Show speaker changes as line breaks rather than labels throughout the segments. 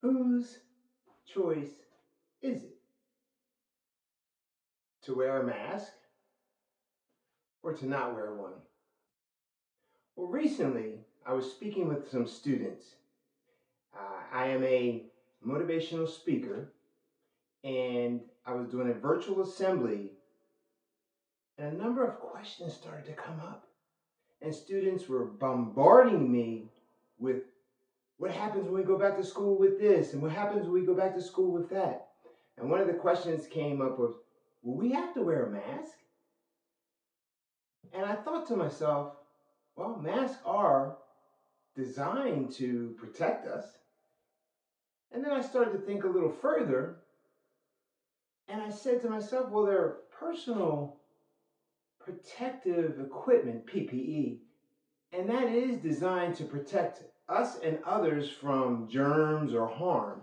Whose choice is it? To wear a mask or to not wear one? Well, recently I was speaking with some students. I am a motivational speaker and I was doing a virtual assembly, and a number of questions started to come up. And students were bombarding me with what happens when we go back to school with this, and what happens when we go back to school with that. And one of the questions came up was, will we have to wear a mask? And I thought to myself, well, masks are designed to protect us. And then I started to think a little further, and I said to myself, well, they're personal protective equipment, PPE, and that is designed to protect us and others from germs or harm.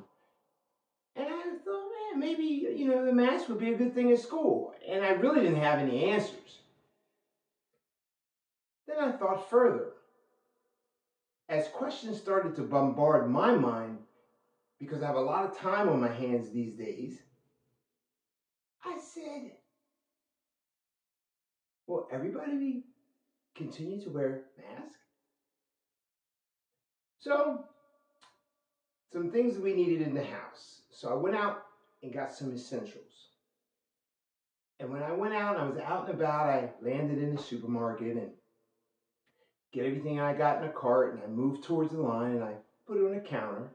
And I thought, man, maybe, the mask would be a good thing at school. And I really didn't have any answers. Then I thought further. As questions started to bombard my mind, because I have a lot of time on my hands these days, I said, will everybody continue to wear masks? So, some things that we needed in the house. So I went out and got some essentials. And when I went out, I was out and about, I landed in the supermarket and get everything I got in a cart, and I moved towards the line and I put it on the counter.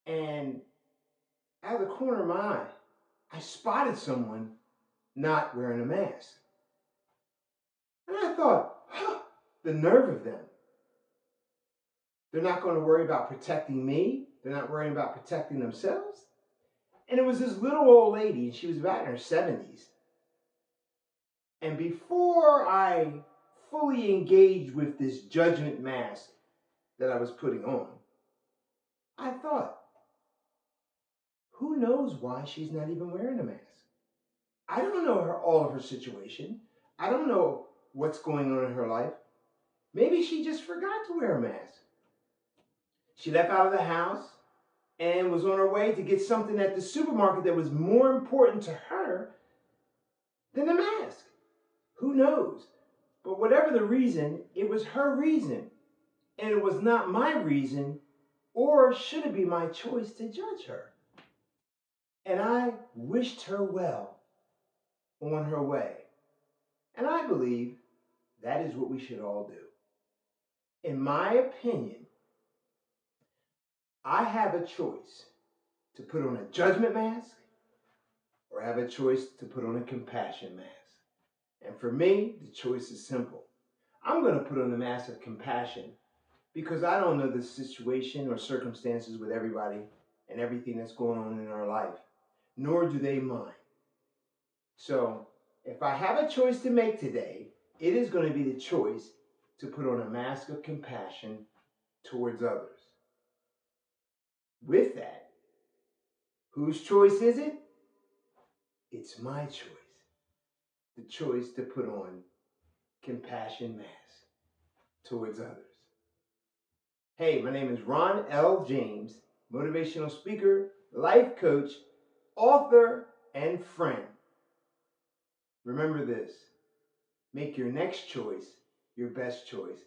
And out of the corner of my eye, I spotted someone not wearing a mask. And I thought, the nerve of them. They're not going to worry about protecting me. They're not worrying about protecting themselves. And it was this little old lady, and she was about in her 70s. And before I fully engaged with this judgment mask that I was putting on, I thought, who knows why she's not even wearing a mask? I don't know all of her situation. I don't know what's going on in her life. Maybe she just forgot to wear a mask. She left out of the house and was on her way to get something at the supermarket that was more important to her than the mask. Who knows? But whatever the reason, it was her reason. And it was not my reason, or should it be my choice to judge her? And I wished her well on her way. And I believe that is what we should all do. In my opinion, I have a choice to put on a judgment mask or have a choice to put on a compassion mask. And for me, the choice is simple. I'm going to put on the mask of compassion because I don't know the situation or circumstances with everybody and everything that's going on in our life, nor do they mine. So if I have a choice to make today, it is going to be the choice to put on a mask of compassion towards others. With that, whose choice is it? It's my choice. The choice to put on compassion mask towards others. Hey, my name is Ron L. James, motivational speaker, life coach, author, and friend. Remember this, make your next choice your best choice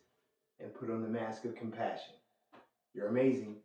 and put on the mask of compassion. You're amazing.